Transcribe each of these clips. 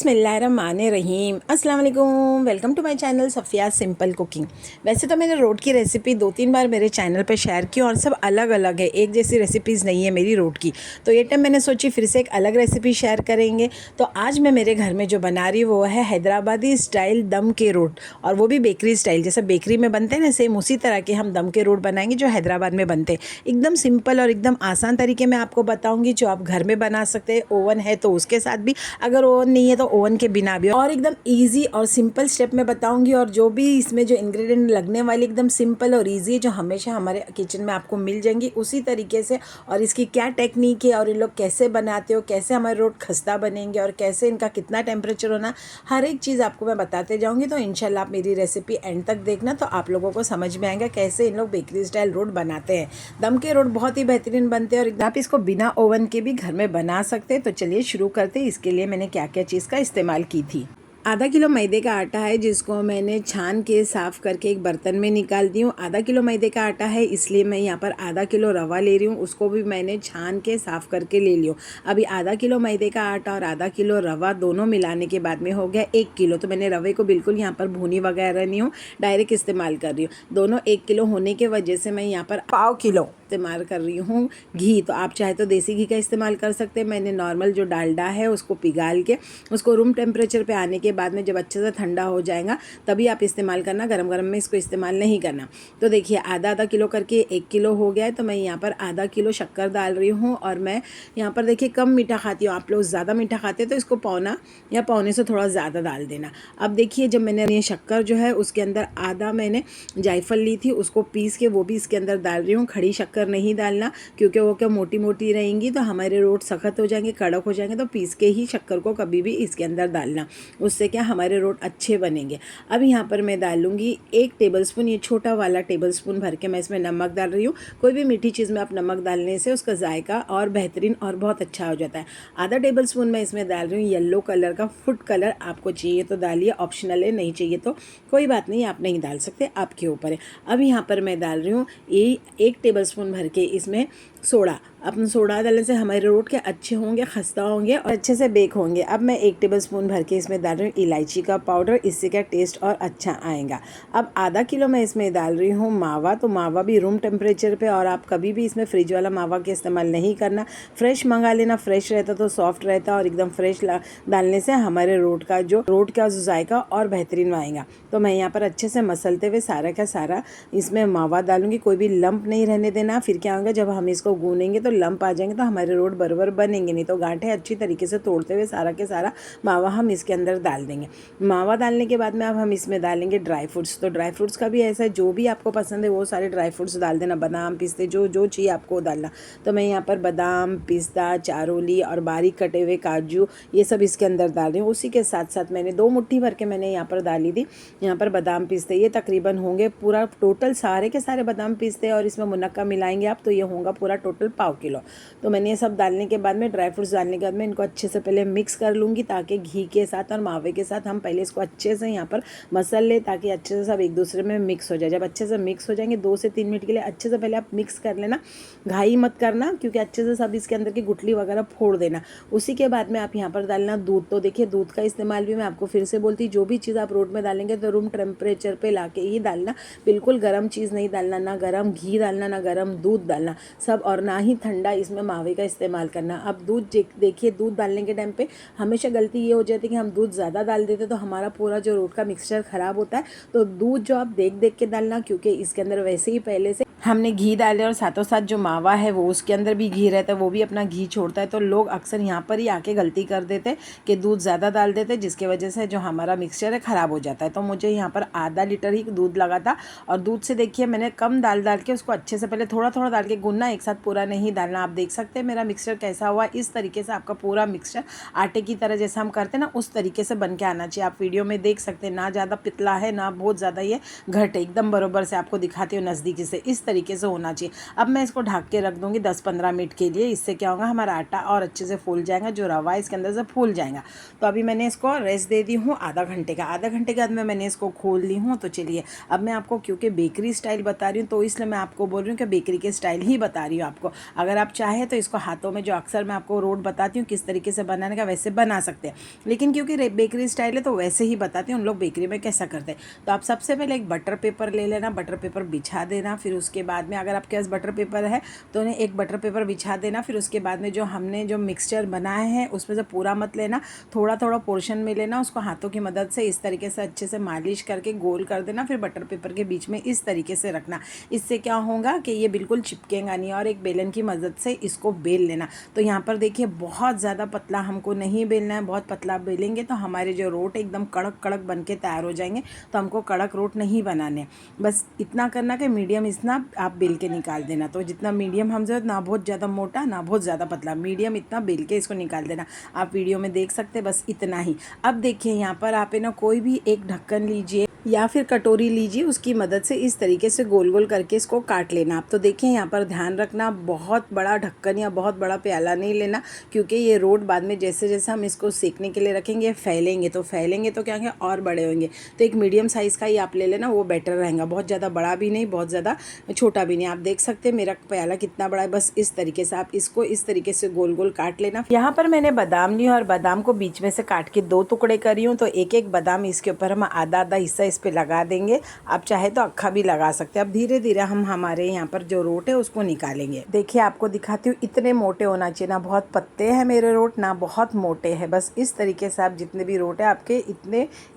बिस्मिल्लाहिर्रहमानिर्रहीम। अस्सलाम वालेकुम, welcome to my channel Safiya simple cooking. वैसे तो मैंने रोट की रेसिपी 2-3 बार मेरे चैनल पे शेयर की और सब अलग अलग है, एक जैसी रेसिपीज़ नहीं है मेरी रोट की। तो ये टाइम मैंने सोची फिर से एक अलग रेसिपी शेयर करेंगे। तो आज मैं मेरे घर में जो बना रही हूँ वो है हैदराबादी स्टाइल दम के रोट, और वो भी बेकरी स्टाइल। जैसे बेकरी में बनते हैं ना, सेम उसी तरह के हम दम के रोट बनाएंगे जो हैदराबाद में बनते हैं। एकदम सिंपल और एकदम आसान तरीके में आपको बताऊँगी, जो आप घर में बना सकते हैं। ओवन है तो उसके साथ भी, अगर ओवन नहीं है तो ओवन के बिना भी, और एकदम इजी और सिंपल स्टेप में बताऊंगी। और जो भी इसमें जो इंग्रेडिएंट लगने वाले एकदम सिंपल और इजी है, जो हमेशा हमारे किचन में आपको मिल जाएंगी उसी तरीके से। और इसकी क्या टेक्निक है और इन लोग कैसे बनाते हो, कैसे हमारे रोट खस्ता बनेंगे और कैसे इनका कितना टेम्परेचर होना, हर एक चीज़ आपको मैं बताते जाऊँगी। तो इंशाल्लाह आप मेरी रेसिपी एंड तक देखना, तो आप लोगों को समझ में आएगा कैसे इन लोग बेकरी स्टाइल रोट बनाते हैं। दम के रोट बहुत ही बेहतरीन बनते हैं और आप इसको बिना ओवन के भी घर में बना सकते हैं। तो चलिए शुरू करते हैं। इसके लिए मैंने क्या क्या चीज़ का इस्तेमाल की थी। आधा किलो मैदे का आटा है, जिसको मैंने छान के साफ़ करके एक बर्तन में निकाल दी हूँ। आधा किलो मैदे का आटा है, इसलिए मैं यहाँ पर आधा किलो रवा ले रही हूँ, उसको भी मैंने छान के साफ़ करके ले लियो। अभी आधा किलो मैदे का आटा और आधा किलो रवा दोनों मिलाने के बाद में हो गया 1 किलो। तो मैंने रवे को बिल्कुल यहाँ पर भूनी वगैरह नहीं हूँ, डायरेक्ट इस्तेमाल कर रही हूँ। दोनों 1 किलो होने के वजह से मैं यहाँ पर पाव किलो इस्तेमाल कर रही हूँ घी। तो आप चाहे तो देसी घी का इस्तेमाल कर सकते हैं। मैंने नॉर्मल जो डालडा है उसको पिघाल के, उसको रूम टेम्परेचर पे आने के बाद में जब अच्छे से ठंडा हो जाएगा तभी आप इस्तेमाल करना, गरम गरम में इसको इस्तेमाल नहीं करना। तो देखिए आधा आधा किलो करके 1 किलो हो गया है। तो मैं यहाँ पर आधा किलो शक्कर डाल रही हूँ, और मैं यहाँ पर देखिए कम मीठा खाती हूँ। आप लोग ज़्यादा मीठा खाते हैं तो इसको पौना या पौने से थोड़ा ज़्यादा डाल देना। अब देखिए जब मैंने ये शक्कर जो है उसके अंदर आधा मैंने जायफल ली थी, उसको पीस के वो भी इसके अंदर डाल रही हूँ। खड़ी शक्कर नहीं डालना, क्योंकि वो क्या मोटी मोटी रहेंगी तो हमारे रोट सख्त हो जाएंगे, कड़क हो जाएंगे। तो पीस के ही शक्कर को कभी भी इसके अंदर डालना, उससे क्या हमारे रोट अच्छे बनेंगे। अब यहाँ पर मैं डालूंगी 1 टेबलस्पून, ये छोटा वाला टेबलस्पून भर के मैं इसमें नमक डाल रही हूँ। कोई भी मीठी चीज़ में आप नमक डालने से उसका जायका और बेहतरीन और बहुत अच्छा हो जाता है। आधा टेबलस्पून मैं इसमें डाल रही हूँ येलो कलर का फूड कलर। आपको चाहिए तो डालिए, ऑप्शनल है, नहीं चाहिए तो कोई बात नहीं, आप नहीं डाल सकते, आपके ऊपर है। अब यहाँ पर मैं डाल रही हूँ ये 1 टेबलस्पून भर के इसमें सोडा। अपने सोडा डालने से हमारे रोट के अच्छे होंगे, खस्ता होंगे और अच्छे से बेक होंगे। अब मैं 1 टेबलस्पून भर के इसमें डाल रही हूँ इलायची का पाउडर, इससे क्या टेस्ट और अच्छा आएगा। अब आधा किलो मैं इसमें डाल रही हूँ मावा। तो मावा भी रूम टेम्परेचर पे, और आप कभी भी इसमें फ्रिज वाला मावा का इस्तेमाल नहीं करना, फ्रेश मंगा लेना। फ्रेश रहता तो सॉफ्ट रहता, और एकदम फ्रेश डालने से हमारे रोट का जो जायका और बेहतरीन आएगा। तो मैं यहाँ पर अच्छे से मसलते हुए सारा का सारा इसमें मावा डालूंगी। कोई भी लंप नहीं रहने देना, फिर क्या होगा जब हम इसको गूनेंगे तो लंप आ जाएंगे तो हमारे रोट बराबर बनेंगे नहीं। तो गांठें अच्छी तरीके से तोड़ते हुए सारा के सारा मावा हम इसके अंदर डाल देंगे। मावा डालने के बाद में अब हम इसमें डालेंगे ड्राई फ्रूट्स। तो ड्राई फ्रूट्स का भी ऐसा है, जो भी आपको पसंद है वो सारे ड्राई फ्रूट्स डाल देना, बादाम पिस्ते जो जो चाहिए आपको डालना। तो मैं यहाँ पर बादाम, पिस्ता, चारोली और बारीक कटे हुए काजू ये सब इसके अंदर डाल रही हूँ। उसी के साथ साथ मैंने 2 मुट्ठी भर के मैंने यहाँ पर डाली थी। यहाँ पर बादाम पिस्ते ये तकरीबन होंगे पूरा टोटल सारे के सारे बादाम पिस्ते, और इसमें मुनक्का मिलाएंगे आप तो ये होगा पूरा टोटल पाव किलो। तो मैंने ये सब डालने के बाद में, ड्राई फ्रूट्स डालने के बाद में इनको अच्छे से पहले मिक्स कर लूँगी, ताकि घी के साथ और मावे के साथ हम पहले इसको अच्छे से यहाँ पर मसल ले, ताकि अच्छे से सब एक दूसरे में मिक्स हो जाए। जब अच्छे से मिक्स हो जाएंगे 2 से 3 मिनट के लिए अच्छे से पहले आप मिक्स कर लेना, घाई मत करना, क्योंकि अच्छे से सब इसके अंदर की गुठली वगैरह फोड़ देना। उसी के बाद में आप यहाँ पर डालना दूध। तो देखिए दूध का इस्तेमाल भी मैं आपको फिर से बोलती, जो भी चीज़ आप रोट में डालेंगे तो रूम टेम्परेचर पे लाके ही डालना, बिल्कुल गर्म चीज़ नहीं डालना, ना गर्म घी डालना, ना गर्म दूध डालना सब, और ना ही ठंडा इसमें मावे का इस्तेमाल करना। अब दूध देखिए, दूध डालने के टाइम पे हमेशा गलती ये हो जाती है कि हम दूध ज़्यादा डाल देते तो हमारा पूरा जो रोट का मिक्सचर ख़राब होता है। तो दूध जो आप देख देख के डालना, क्योंकि इसके अंदर वैसे ही पहले से हमने घी डाले, और साथों साथ जो मावा है वो उसके अंदर भी घी रहता है, वो भी अपना घी छोड़ता है। तो लोग अक्सर यहाँ पर ही आके गलती कर देते कि दूध ज़्यादा डाल देते, जिसकी वजह से जो हमारा मिक्सचर है ख़राब हो जाता है। तो मुझे यहाँ पर आधा लीटर ही दूध लगा था, और दूध से देखिए मैंने कम डाल के उसको अच्छे से पहले थोड़ा थोड़ा डाल के गूंदना, एक साथ पूरा नहीं डालना। आप देख सकते हैं मेरा मिक्सचर कैसा हुआ। इस तरीके से आपका पूरा मिक्सचर आटे की तरह जैसा हम करते हैं ना, उस तरीके से बन के आना चाहिए। आप वीडियो में देख सकते हैं, ना ज़्यादा पतला है ना बहुत ज़्यादा ये घट है, एकदम बराबर से आपको दिखाती हूँ नज़दीकी से। इस तरीके से होना चाहिए। अब मैं इसको ढक के रख दूँगी 10-15 मिनट के लिए। इससे क्या होगा, हमारा आटा और अच्छे से फूल जाएगा, जो रवा है इसके अंदर से फूल जाएगा। तो अभी मैंने इसको रेस्ट दे दी हूँ आधा घंटे का। आधा घंटे के बाद में मैंने इसको खोल ली हूँ। तो चलिए अब मैं आपको, क्योंकि बेकरी स्टाइल बता रही हूँ तो इसलिए मैं आपको बोल रही हूँ कि बेकरी के स्टाइल ही बता रही हूँ आपको। अगर आप चाहें तो इसको हाथों में, जो अक्सर मैं आपको रोट बताती हूँ किस तरीके से बनाने का, वैसे बना सकते हैं। लेकिन क्योंकि बेकरी स्टाइल है तो वैसे ही बताती हूँ उन लोग बेकरी में कैसा करते हैं। तो आप सबसे पहले एक बटर पेपर ले लेना, बटर पेपर बिछा देना। फिर उसके बाद में अगर आपके पास बटर पेपर है तो उन्हें एक बटर पेपर बिछा देना। फिर उसके बाद में जो हमने जो मिक्सचर बनाए हैं उसमें से पूरा मत लेना, थोड़ा थोड़ा पोर्शन में लेना। उसको हाथों की मदद से इस तरीके से अच्छे से मालिश करके गोल कर देना। फिर बटर पेपर के बीच में इस तरीके से रखना। इससे क्या होगा कि ये बिल्कुल चिपकेगा नहीं। और एक बेलन की मदद से इसको बेल लेना। तो यहाँ पर देखिए बहुत ज़्यादा पतला हमको नहीं बेलना है, बहुत पतला बेलेंगे तो हमारे जो रोट एकदम कड़क कड़क बन के तैयार हो जाएंगे। तो हमको कड़क रोट नहीं बनाने, बस इतना करना कि मीडियम इतना आप बेल के निकाल देना। तो जितना मीडियम हम जो, ना बहुत ज़्यादा मोटा ना बहुत ज़्यादा पतला, मीडियम इतना बेल के इसको निकाल देना। आप वीडियो में देख सकते हैं, बस इतना ही। अब देखिए यहाँ पर आप है ना कोई भी एक ढक्कन लीजिए या फिर कटोरी लीजिए, उसकी मदद से इस तरीके से गोल गोल करके इसको काट लेना। आप तो देखिए यहाँ पर ध्यान रखना, बहुत बड़ा ढक्कन या बहुत बड़ा प्याला नहीं लेना, क्योंकि ये रोट बाद में जैसे जैसे हम इसको सेकने के लिए रखेंगे फैलेंगे तो क्या होंगे, और बड़े होंगे। तो एक मीडियम साइज़ का ही आप ले लेना, वो बेटर रहेगा। बहुत ज़्यादा बड़ा भी नहीं, बहुत ज़्यादा छोटा भी नहीं। आप देख सकते हैं मेरा प्याला कितना बड़ा है। बस इस तरीके से आप इसको इस तरीके से गोल गोल काट लेना। यहाँ पर मैंने बादाम ली और बादाम को बीच में से काट के 2 टुकड़े करी हूँ। तो एक एक बादाम इसके ऊपर हम आधा आधा हिस्सा इस पे लगा देंगे। आप चाहे तो अक्खा भी लगा सकते हैं। अब धीरे धीरे हम हमारे यहाँ पर जो रोट है उसको निकालेंगे। देखिए आपको दिखाती हूँ, इतने मोटे होना चाहिए, ना बहुत पत्ते हैं मेरे रोट ना बहुत मोटे हैं। बस इस तरीके से आप जितने भी रोट है आपके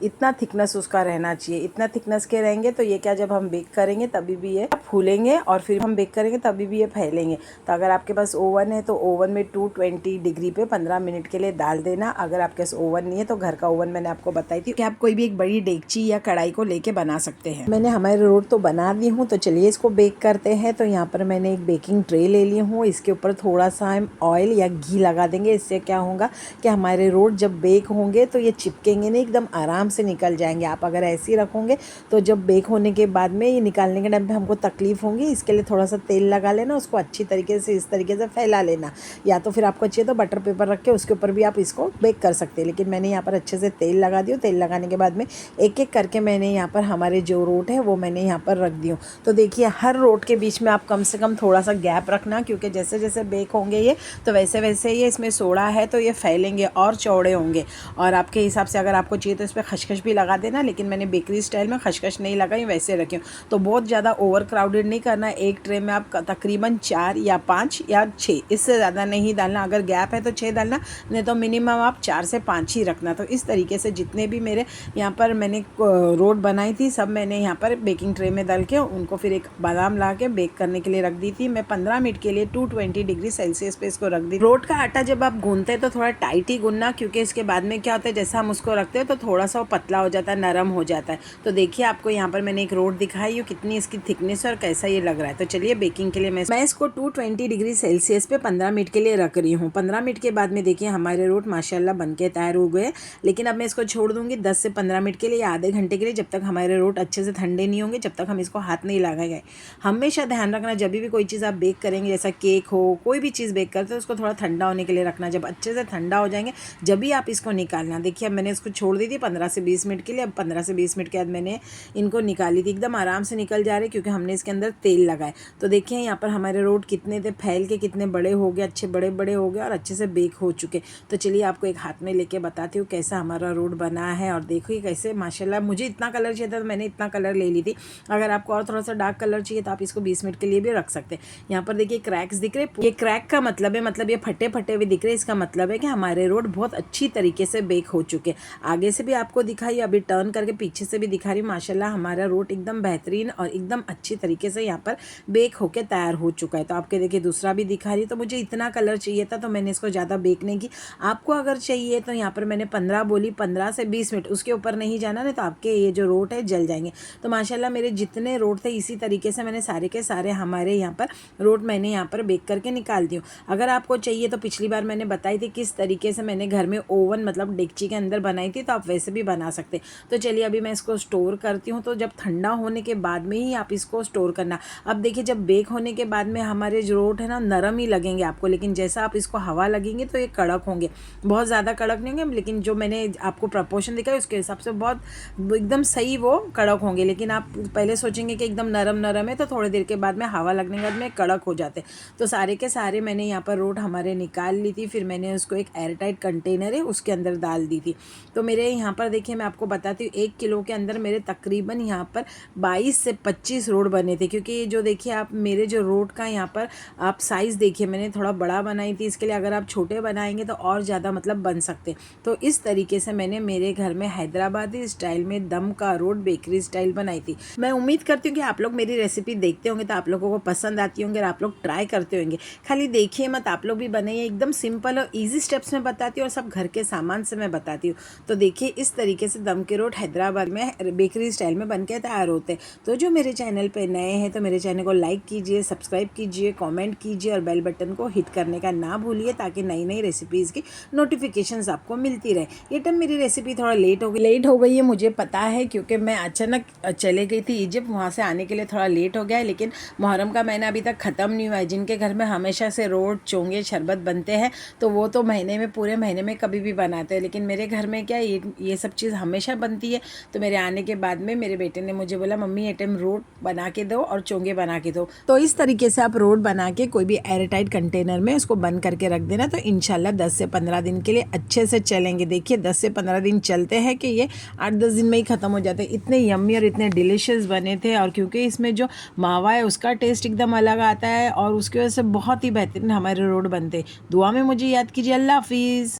इतना थिकनेस उसका रहना चाहिए। इतना थिकनेस के रहेंगे तो ये क्या, जब हम बेक करेंगे तभी भी ये फूलेंगे और फिर हम बेक करेंगे तभी भी ये फैलेंगे। तो अगर आपके पास ओवन है तो ओवन में 220 डिग्री पे 15 मिनट के लिए डाल देना। अगर आपके पास ओवन नहीं है तो घर का ओवन मैंने आपको बताई थी कि आप कोई भी एक बड़ी डेगची या कढ़ाई को लेके बना सकते हैं। मैंने हमारे रोट तो बना दी हूँ, तो चलिए इसको बेक करते हैं। तो यहाँ पर मैंने एक बेकिंग ट्रे ले ली हूँ, इसके ऊपर थोड़ा सा हम ऑयल या घी लगा देंगे। इससे क्या होगा कि हमारे रोट जब बेक होंगे तो ये चिपकेंगे नहीं, एकदम आराम से निकल जाएंगे। आप अगर ऐसे ही रखोगे तो जब बेक होने के बाद में ये निकालने के टाइम पे हमको तकलीफ होगी। इसके लिए थोड़ा सा तेल लगा लेना, उसको अच्छी तरीके से इस तरीके से फैला लेना। या तो फिर आपको चाहिए तो बटर पेपर रख के उसके ऊपर भी आप इसको बेक कर सकते हैं। लेकिन मैंने यहाँ पर अच्छे से तेल लगा दिया। तेल लगाने के बाद में एक एक करके मैंने यहाँ पर हमारे जो रोट है वो मैंने यहाँ पर रख दी हूँ। तो देखिए हर रोट के बीच में आप कम से कम थोड़ा सा गैप रखना, क्योंकि जैसे जैसे बेक होंगे ये तो वैसे वैसे ये इसमें सोडा है तो ये फैलेंगे और चौड़े होंगे। और आपके हिसाब से अगर आपको चाहिए तो इस पर खसखस भी लगा देना, लेकिन मैंने बेकरी स्टाइल में खसखस नहीं लगाई, वैसे रखी हूँ। तो बहुत ज़्यादा ओवर क्राउडेड नहीं करना। एक ट्रे में आप तकरीबन 4 या 5 या 6, इससे ज़्यादा नहीं डालना। अगर गैप है तो 6 डालना, नहीं तो मिनिमम आप 4 से 5 ही रखना। तो इस तरीके से जितने भी मेरे यहाँ पर मैंने रोट बनाई थी सब मैंने यहाँ पर बेकिंग ट्रे में डाल के उनको फिर एक बादाम ला के बेक करने के लिए रख दी थी। मैं 15 मिनट के लिए 220 डिग्री सेल्सियस पे इसको रख दी। रोट का आटा जब आप गूंथते हैं तो थोड़ा टाइट ही गूंथना, क्योंकि इसके बाद में क्या होता है, जैसा हम उसको रखते हैं तो थोड़ा सा पतला हो जाता है, नरम हो जाता है। तो देखिए आपको यहाँ पर मैंने एक रोट दिखाई है कितनी इसकी थिकनेस और कैसा ये लग रहा है। तो चलिए बेकिंग के लिए मैं इसको 220 डिग्री सेल्सियस पे 15 मिनट के लिए रख रही हूँ। 15 मिनट के बाद में देखिए हमारे रोट माशाल्लाह बनके तैयार हो गए। लेकिन अब मैं इसको छोड़ दूंगी 10 से 15 मिनट के लिए, आधे घंटे के लिए, जब तक हमारे रोट अच्छे से ठंडे नहीं होंगे, जब तक हम इसको हाथ नहीं लगाएंगे। हमेशा ध्यान रखना जब भी कोई चीज़ आप बेक करेंगे, जैसा केक हो कोई भी चीज़ बेक करते हो, उसको थोड़ा ठंडा होने के लिए रखना। जब अच्छे से ठंडा हो जाएंगे जब भी आप इसको निकालना। देखिए अब मैंने इसको छोड़ दी थी 15 से 20 मिनट के लिए। अब 15 से 20 मिनट के बाद मैंने इनको निकाली थी। एकदम आराम से निकल जा रहे क्योंकि हमने इसके अंदर तेल लगाए। तो देखिए यहाँ पर हमारे रोट कितने थे, फैल के कितने बड़े हो गए, अच्छे बड़े बड़े हो गए और अच्छे से बेक हो चुके। तो चलिए आपको एक हाथ में लेके बताती हूँ कैसा हमारा रोट बना है। और देखिए कैसे माशाल्लाह, मुझे इतना कलर चाहिए था तो मैंने इतना कलर ले ली थी। अगर आपको और थोड़ा सा डार्क कलर चाहिए तो आप इसको 20 मिनट के लिए भी रख सकते हैं। यहाँ पर देखिए क्रैक्स दिख रहे, ये क्रैक का मतलब है, मतलब ये फटे फटे हुए दिख रहे, इसका मतलब है कि हमारे रोट बहुत अच्छी तरीके से बेक हो चुके। आगे से भी आपको दिखाई, अभी टर्न करके पीछे से भी दिखा रही। माशाल्लाह हमारा रोट एकदम बेहतरीन और एकदम अच्छी तरीके से यहाँ पर बेक होके तैयार हो चुका है। तो आपके देखिए दूसरा भी दिखा रही। तो मुझे इतना कलर चाहिए था तो मैंने इसको ज़्यादा बेक नहीं की। आपको अगर चाहिए तो यहाँ पर मैंने 15 बोली, 15 से 20 मिनट, उसके ऊपर नहीं जाना, नहीं तो आपके ये जो रोट है जल जाएंगे। तो माशाल्लाह मेरे जितने रोट थे इसी तरीके से मैंने सारे के सारे हमारे यहाँ पर रोट मैंने यहाँ पर बेक करके निकाल दी हूँ। अगर आपको चाहिए तो पिछली बार मैंने बताई थी किस तरीके से मैंने घर में ओवन मतलब डेगची के अंदर बनाई थी, तो आप वैसे भी बना सकते। तो चलिए अभी मैं इसको स्टोर करती हूँ। तो जब ठंडा होने के बाद में ही आप इसको स्टोर करना। अब देखिए जब बेक होने के बाद में हमारे जो रोट है ना नरम ही लगेंगे आपको, लेकिन जैसा आप इसको हवा लगेंगे तो ये कड़क होंगे, बहुत ज़्यादा कड़क नहीं होंगे, लेकिन जो मैंने आपको प्रपोर्शन दिखाया उसके हिसाब से बहुत एकदम सही वो कड़क होंगे। लेकिन आप पहले सोचेंगे कि एकदम नरम नरम है, तो थोड़ी देर के बाद में हवा लगने के बाद में कड़क हो जाते। तो सारे के सारे मैंने यहाँ पर रोट हमारे निकाल ली थी, फिर मैंने उसको एक एयरटाइट कंटेनर है उसके अंदर डाल दी थी। तो मेरे यहाँ पर देखिए मैं आपको बताती हूँ 1 किलो के अंदर मेरे तकरीबन यहाँ पर 22 से 25 रोट बने थे। क्योंकि ये जो देखिए आप मेरे जो रोट का यहाँ पर आप साइज़ देखिए मैंने थोड़ा बड़ा बनाई थी, इसके लिए अगर आप छोटे बनाएंगे तो और ज़्यादा मतलब बन सकते। तो इस तरीके से मैंने मेरे घर में हैदराबादी स्टाइल में दम का रोट बेकरी स्टाइल बनाई थी। मैं उम्मीद करती हूँ कि आप लोग मेरी रेसिपी देखते होंगे तो आप लोगों को पसंद आती होंगे और आप लोग ट्राई करते होंगे। खाली देखिए मत, आप लोग भी बनाइए। एकदम सिंपल और ईजी स्टेप्स में बताती हूँ और सब घर के सामान से मैं बताती हूँ। तो देखिए इस तरीके से दम के रोट हैदराबाद में बेकरी स्टाइल में बनके तैयार होते हैं। तो जो मेरे चैनल पे नए हैं तो मेरे चैनल को लाइक कीजिए, सब्सक्राइब कीजिए, कमेंट कीजिए और बेल बटन को हिट करने का ना भूलिए, ताकि नई नई रेसिपीज़ की नोटिफिकेशंस आपको मिलती रहे। ये टाइम मेरी रेसिपी थोड़ा लेट हो गई है मुझे पता है, क्योंकि मैं अचानक चले गई थी इजिप्ट, वहाँ से आने के लिए थोड़ा लेट हो गया है। लेकिन मुहर्रम का महीना अभी तक ख़त्म नहीं हुआ है। जिनके घर में हमेशा से रोट चोंगे शरबत बनते हैं तो वो तो महीने में पूरे महीने में कभी भी बनाते हैं, लेकिन मेरे घर में क्या ये सब चीज़ हमेशा बनती है। तो मेरे आने के बाद में मेरे बेटे ने मुझे बोला मम्मी ये टाइम रोट बना के दो और चोंगे बना के दो। तो इस तरीके से आप रोट बना के कोई भी एयरटाइट कंटेनर में उसको बंद करके रख देना, तो इंशाल्लाह 10 से 15 दिन के लिए अच्छे से चलेंगे। देखिए 10 से 15 दिन चलते हैं कि ये 8-10 दिन में ही ख़त्म हो जाते हैं। इतने यम्मी और इतने डिलीशियस बने थे, और क्योंकि इसमें जो मावा है उसका टेस्ट एकदम अलग आता है और उसकी वजह से बहुत ही बेहतरीन हमारे रोट बनते। दुआ में मुझे याद कीजिए। अल्लाह हाफिज़।